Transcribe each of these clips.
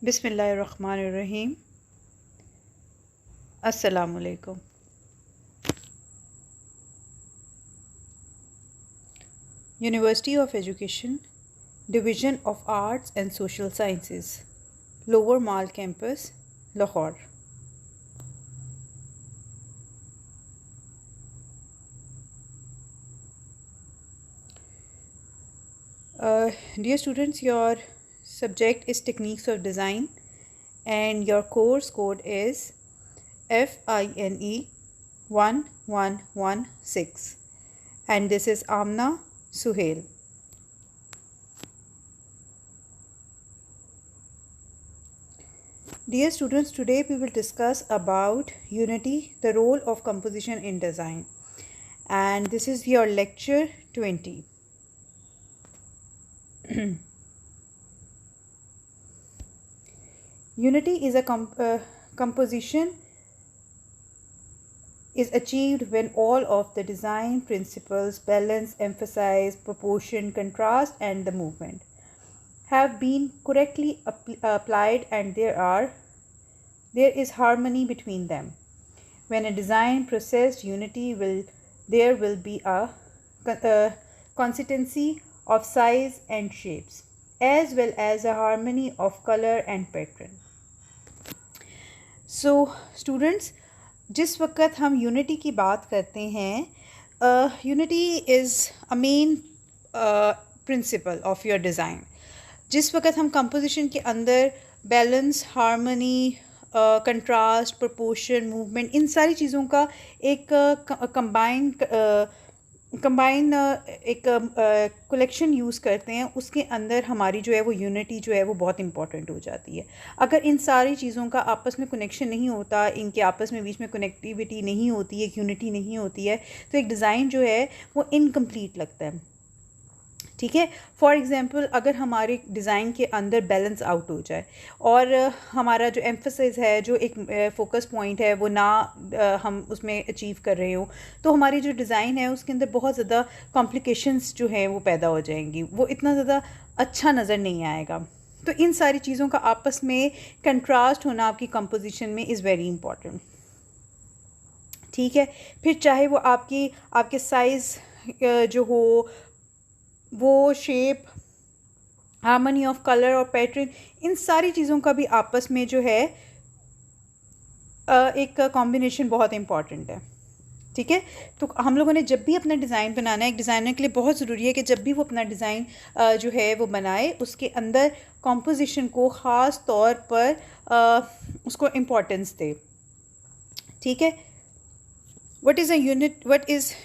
बिस्मिल्लाहिर्रहमानिर्रहीम। अस्सलामुअलैकुम। University of education, division of arts and social sciences, lower mall campus, Lahore. Dear students, your subject is Techniques of Design and your course code is FINE 1116 and this is Amna Suhail. Dear students, today we will discuss about Unity, the role of composition in design, and this is your lecture 20. Unity is a composition is achieved when all of the design principles, balance, emphasize, proportion, contrast and the movement have been correctly applied and there is harmony between them. When a design process unity there will be a consistency of size and shapes as well as a harmony of color and pattern. So students, जिस वक्त हम unity की बात करते हैं, unity is a main principle of your design. जिस वक्त हम कंपोजिशन के अंदर balance, harmony, contrast, proportion, movement, इन सारी चीज़ों का एक कंबाइन एक कलेक्शन यूज़ करते हैं, उसके अंदर हमारी जो है वो यूनिटी जो है वो बहुत इंपॉर्टेंट हो जाती है. अगर इन सारी चीज़ों का आपस में कनेक्शन नहीं होता, इनके आपस में बीच में कनेक्टिविटी नहीं होती, एक यूनिटी नहीं होती है, तो एक डिज़ाइन जो है वो इनकम्प्लीट लगता है. ठीक है. फॉर एग्ज़ाम्पल, अगर हमारे डिज़ाइन के अंदर बैलेंस आउट हो जाए और हमारा जो एम्फेसिस है, जो एक फोकस पॉइंट है, वो ना हम उसमें अचीव कर रहे हो, तो हमारी जो डिज़ाइन है उसके अंदर बहुत ज़्यादा कॉम्प्लिकेशंस जो हैं वो पैदा हो जाएंगी, वो इतना ज़्यादा अच्छा नज़र नहीं आएगा. तो इन सारी चीज़ों का आपस में कंट्रास्ट होना आपकी कंपोजिशन में इज़ वेरी इंपॉर्टेंट. ठीक है. फिर चाहे वो आपके साइज़ जो हो, वो शेप, हार्मनी ऑफ कलर और पैटर्न, इन सारी चीज़ों का भी आपस में जो है एक कॉम्बिनेशन बहुत इम्पॉर्टेंट है. ठीक है. तो हम लोगों ने जब भी अपना डिज़ाइन बनाना है, एक डिज़ाइनर के लिए बहुत ज़रूरी है कि जब भी वो अपना डिज़ाइन जो है वो बनाए, उसके अंदर कॉम्पोजिशन को ख़ास तौर पर उसको इम्पोर्टेंस दे. ठीक है. What is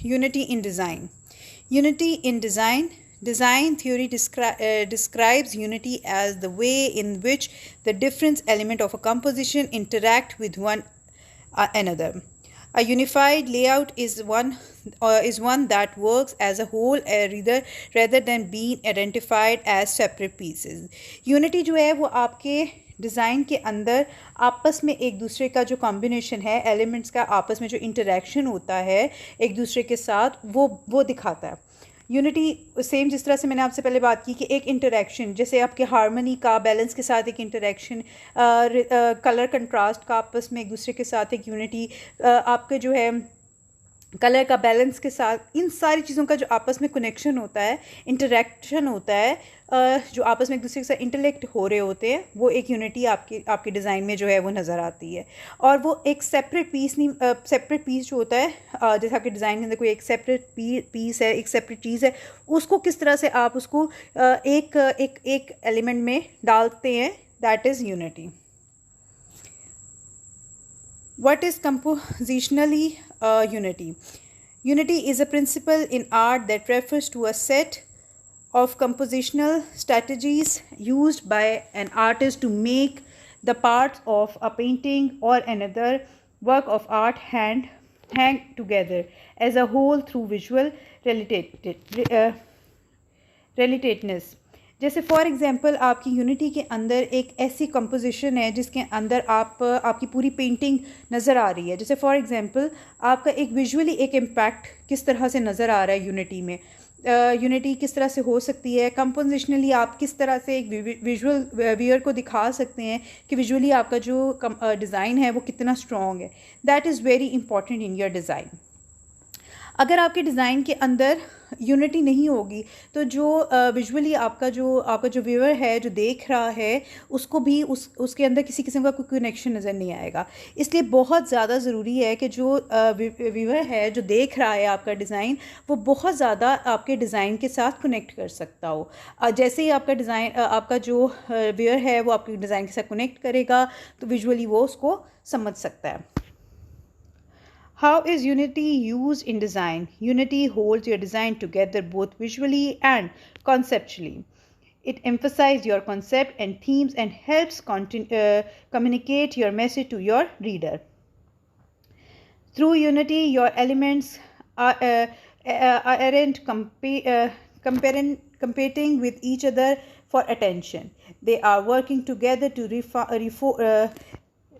unity in design? Unity in design theory describes unity as the way in which the different elements of a composition interact with one another. A unified layout is one that works as a whole rather than being identified as separate pieces. Unity जो है वो आपके design के अंदर आपस में एक दूसरे का जो कॉम्बिनेशन है, एलिमेंट्स का आपस में जो इंटरेक्शन होता है एक दूसरे के साथ, वो दिखाता है. यूनिटी सेम जिस तरह से मैंने आपसे पहले बात की कि एक इंटरेक्शन, जैसे आपके हार्मनी का, बैलेंस के साथ एक इंटरेक्शन, कलर कंट्रास्ट का आपस में एक दूसरे के साथ एक यूनिटी, आपके जो है कलर का बैलेंस के साथ, इन सारी चीज़ों का जो आपस में कनेक्शन होता है, इंटरेक्शन होता है, जो आपस में एक दूसरे के साथ इंटलेक्ट हो रहे होते हैं, वो एक यूनिटी आपके डिज़ाइन में जो है वो नज़र आती है. और वो एक सेपरेट पीस जो होता है, जैसे आपके डिज़ाइन के अंदर कोई एक सेपरेट पीस है, एक सेपरेट चीज़ है, उसको किस तरह से आप उसको एक एलिमेंट में डालते हैं, that is unity. What is compositionally unity? Unity is a principle in art that refers to a set of compositional strategies used by an artist to make the parts of a painting or another work of art hang together as a whole through visual relatedness. जैसे for example, आपकी unity के अंदर एक ऐसी composition है जिसके अंदर आपकी पूरी पेंटिंग नज़र आ रही है. जैसे फॉर एग्ज़ाम्पल, आपका एक विजुअली एक इम्पैक्ट किस तरह से नज़र आ रहा है यूनिटी में, यूनिटी किस तरह से हो सकती है, कंपोजिशनली आप किस तरह से एक विजुअल व्यूअर को दिखा सकते हैं कि विजुअली आपका जो डिज़ाइन है वो कितना स्ट्रॉन्ग है। That is very important in your design. अगर आपके डिज़ाइन के अंदर यूनिटी नहीं होगी तो जो विजुअली आपका जो व्यूअर है जो देख रहा है उसको भी उसके अंदर किसी किस्म का कोई कनेक्शन नज़र नहीं आएगा। इसलिए बहुत ज़्यादा ज़रूरी है कि जो व्यूअर है जो देख रहा है आपका डिज़ाइन वो बहुत ज़्यादा आपके डिज़ाइन के साथ कनेक्ट कर सकता हो। जैसे ही आपका डिज़ाइन आपका जो व्यूअर है वो आपके डिज़ाइन के साथ कनेक्ट करेगा तो विजुअली वो उसको समझ सकता है। How is Unity used in design? Unity holds your design together both visually and conceptually. It emphasizes your concept and themes and helps communicate your message to your reader. Through Unity, your elements aren't competing with each other for attention. They are working together to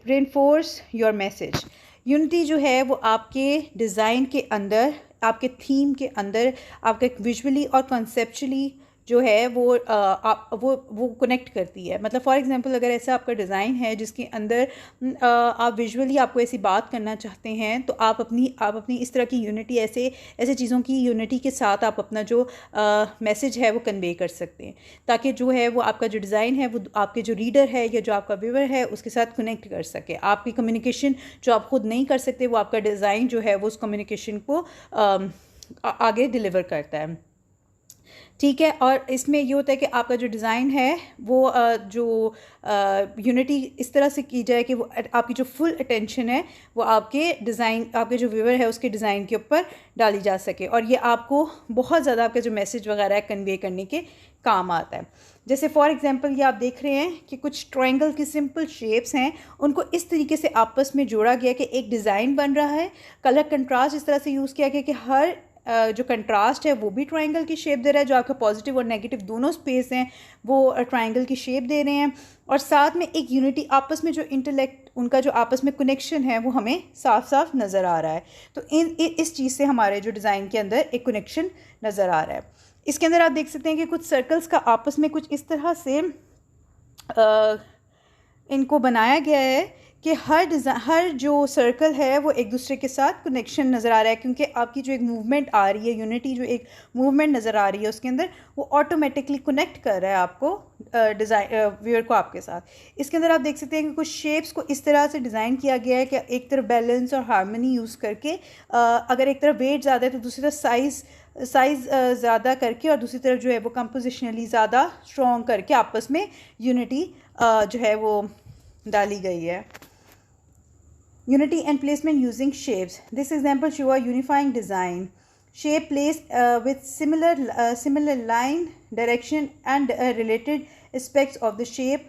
reinforce your message. Unity जो है वो आपके design के अंदर, आपके theme के अंदर, आपके विजुअली और कॉन्सेप्चुअली जो है वो कनेक्ट करती है। मतलब फॉर एग्जांपल अगर ऐसा आपका डिज़ाइन है जिसके अंदर आप विजुअली आपको ऐसी बात करना चाहते हैं तो आप अपनी इस तरह की यूनिटी ऐसे चीज़ों की यूनिटी के साथ आप अपना जो मैसेज है वो कन्वे कर सकते हैं ताकि जो है वो आपका जो डिज़ाइन है वो आपके जो रीडर है या जो आपका व्यूअर है उसके साथ कनेक्ट कर सके। आपकी कम्युनिकेशन जो आप खुद नहीं कर सकते वो आपका डिज़ाइन जो है वो उस कम्युनिकेशन को आगे डिलीवर करता है। ठीक है, और इसमें ये होता है कि आपका जो डिज़ाइन है वो जो यूनिटी इस तरह से की जाए कि वो आपकी जो फुल अटेंशन है वो आपके डिज़ाइन, आपके जो व्यूअर है उसके डिज़ाइन के ऊपर डाली जा सके और ये आपको बहुत ज़्यादा आपका जो मैसेज वगैरह है कन्वे करने के काम आता है। जैसे फॉर एग्जांपल ये आप देख रहे हैं कि कुछ ट्रायंगल की सिंपल शेप्स हैं, उनको इस तरीके से आपस में जोड़ा गया कि एक डिज़ाइन बन रहा है। कलर कंट्रास्ट इस तरह से यूज़ किया गया कि हर जो कंट्रास्ट है वो भी ट्रायंगल की शेप दे रहा है, जो आपका पॉजिटिव और नेगेटिव दोनों स्पेस हैं वो ट्रायंगल की शेप दे रहे हैं और साथ में एक यूनिटी आपस में जो इंटेलेक्ट उनका जो आपस में कनेक्शन है वो हमें साफ साफ नज़र आ रहा है। तो इस चीज़ से हमारे जो डिज़ाइन के अंदर एक कनेक्शन नज़र आ रहा है। इसके अंदर आप देख सकते हैं कि कुछ सर्कल्स का आपस में कुछ इस तरह से इनको बनाया गया है कि हर जो सर्कल है वो एक दूसरे के साथ कनेक्शन नज़र आ रहा है क्योंकि आपकी जो एक मूवमेंट आ रही है, यूनिटी जो एक मूवमेंट नज़र आ रही है उसके अंदर वो ऑटोमेटिकली कनेक्ट कर रहा है आपको डिज़ाइन व्यूअर को आपके साथ। इसके अंदर आप देख सकते हैं कि कुछ शेप्स को इस तरह से डिज़ाइन किया गया है कि एक तरफ बैलेंस और हार्मनी यूज़ करके अगर एक तरफ वेट ज़्यादा है तो दूसरी तरफ साइज़ ज़्यादा करके और दूसरी तरफ जो है वो कंपोजिशनली ज़्यादा स्ट्रॉन्ग करके आपस में यूनिटी जो है वो डाली गई है। Unity and placement using shapes. This example show a unifying design. Shape placed with similar line, direction and related aspects of the shape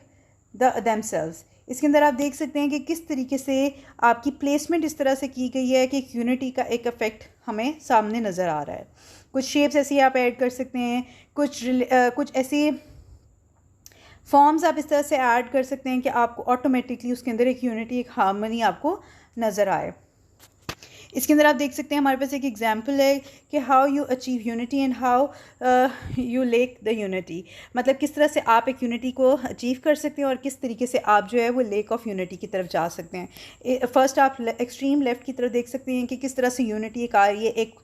themselves. इसके अंदर आप देख सकते हैं कि किस तरीके से आपकी प्लेसमेंट इस तरह से की गई है कि एक यूनिटी का एक इफेक्ट हमें सामने नज़र आ रहा है। कुछ शेप्स ऐसी आप ऐड कर सकते हैं, कुछ ऐसी फॉर्म्स आप इस तरह से ऐड कर सकते हैं कि आपको ऑटोमेटिकली उसके अंदर एक यूनिटी, एक हार्मनी आपको नज़र आए। इसके अंदर आप देख सकते हैं हमारे पास एक एग्जांपल है कि how you achieve unity and how you lake the unity. मतलब किस तरह से आप एक यूनिटी को अचीव कर सकते हैं और किस तरीके से आप जो है वो लेक ऑफ यूनिटी की तरफ जा सकते हैं। फर्स्ट आप एक्सट्रीम लेफ़्ट की तरफ देख सकते हैं कि किस तरह से यूनिटी एक आ रही है। एक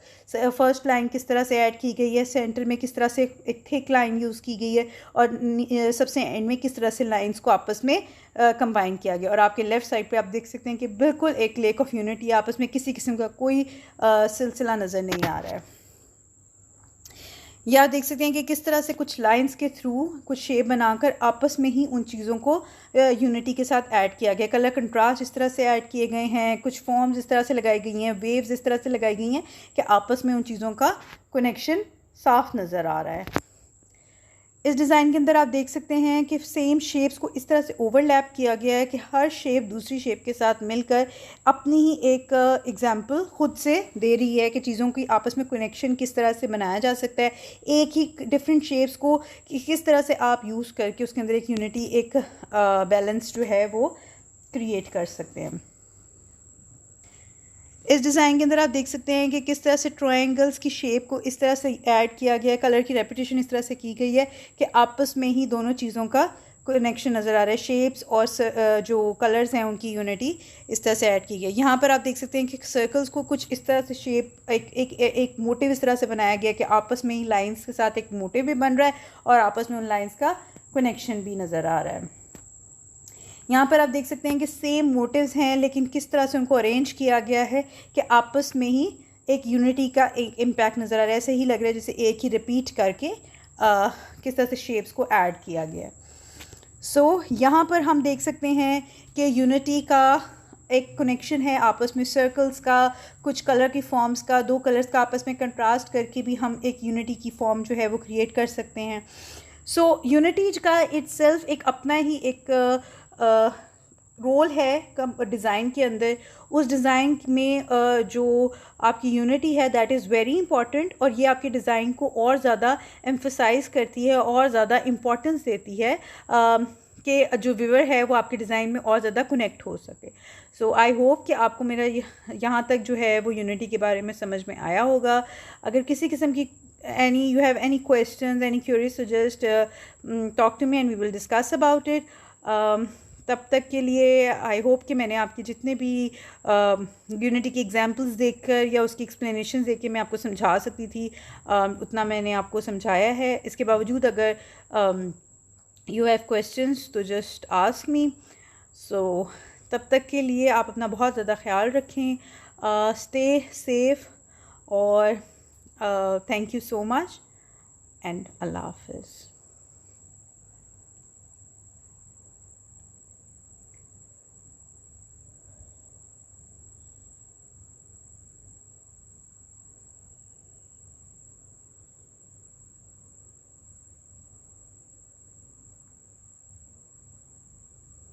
फर्स्ट लाइन किस तरह से ऐड की गई है, सेंटर में किस तरह से एक थिक लाइन यूज़ की गई है और सबसे एंड में किस तरह से लाइंस को आपस में कंबाइन किया गया। और आपके लेफ़्ट साइड पे आप देख सकते हैं कि बिल्कुल एक लेक ऑफ यूनिटी, आपस में किसी किस्म का कोई सिलसिला नज़र नहीं आ रहा है। या आप देख सकते हैं कि किस तरह से कुछ लाइंस के थ्रू कुछ शेप बनाकर आपस में ही उन चीज़ों को यूनिटी के साथ ऐड किया गया। कलर कंट्रास्ट इस तरह से ऐड किए गए हैं, कुछ फॉर्म्स इस तरह से लगाई गई हैं, वेव्स इस तरह से लगाई गई हैं कि आपस में उन चीज़ों का कनेक्शन साफ नज़र आ रहा है। इस डिज़ाइन के अंदर आप देख सकते हैं कि सेम शेप्स को इस तरह से ओवरलैप किया गया है कि हर शेप दूसरी शेप के साथ मिलकर अपनी ही एक एग्जाम्पल ख़ुद से दे रही है कि चीज़ों की आपस में कनेक्शन किस तरह से बनाया जा सकता है। एक ही डिफरेंट शेप्स को किस तरह से आप यूज़ करके उसके अंदर एक यूनिटी, एक बैलेंस जो है वो क्रिएट कर सकते हैं। इस डिज़ाइन के अंदर आप देख सकते हैं कि किस तरह से ट्रायंगल्स की शेप को इस तरह से ऐड किया गया है, कलर की रेपिटेशन इस तरह से की गई है कि आपस में ही दोनों चीज़ों का कनेक्शन नज़र आ रहा है। शेप्स और जो कलर्स हैं उनकी यूनिटी इस तरह से ऐड की गई है। यहाँ पर आप देख सकते हैं कि सर्कल्स को कुछ इस तरह से शेप एक मोटिव इस तरह से बनाया गया कि आपस में ही लाइंस के साथ एक मोटिव भी बन रहा है और आपस में उन लाइंस का कनेक्शन भी नज़र आ रहा है। यहाँ पर आप देख सकते हैं कि सेम मोटिव्स हैं लेकिन किस तरह से उनको अरेंज किया गया है कि आपस में ही एक यूनिटी का एक इम्पैक्ट नज़र आ रहा है। ऐसे ही लग रहा है जैसे एक ही रिपीट करके किस तरह से शेप्स को ऐड किया गया है। यहाँ पर हम देख सकते हैं कि यूनिटी का एक कनेक्शन है आपस में, सर्कल्स का, कुछ कलर की फॉर्म्स का, दो कलर्स का आपस में कंट्रास्ट करके भी हम एक यूनिटी की फॉर्म जो है वो क्रिएट कर सकते हैं। यूनिटी का इट्सेल्फ एक अपना ही एक रोल है डिज़ाइन के अंदर। उस डिज़ाइन में जो आपकी यूनिटी है दैट इज़ वेरी इंपॉर्टेंट और ये आपके डिज़ाइन को और ज़्यादा एम्फसाइज़ करती है और ज़्यादा इम्पोर्टेंस देती है कि जो व्यूअर है वो आपके डिज़ाइन में और ज़्यादा कनेक्ट हो सके। आई होप कि आपको मेरा यहाँ तक जो है वो यूनिटी के बारे में समझ में आया होगा। अगर किसी किस्म की you have any questions, any queries, so just talk to me and we will discuss about it. तब तक के लिए आई होप कि मैंने आपके जितने भी यूनिटी की एग्जांपल्स देखकर या उसकी एक्सप्लेनेशन देख के मैं आपको समझा सकती थी उतना मैंने आपको समझाया है। इसके बावजूद अगर यू हैव क्वेश्चंस तो जस्ट आस्क मी। तब तक के लिए आप अपना बहुत ज़्यादा ख्याल रखें, स्टे सेफ और thank you so much and Allah Hafiz.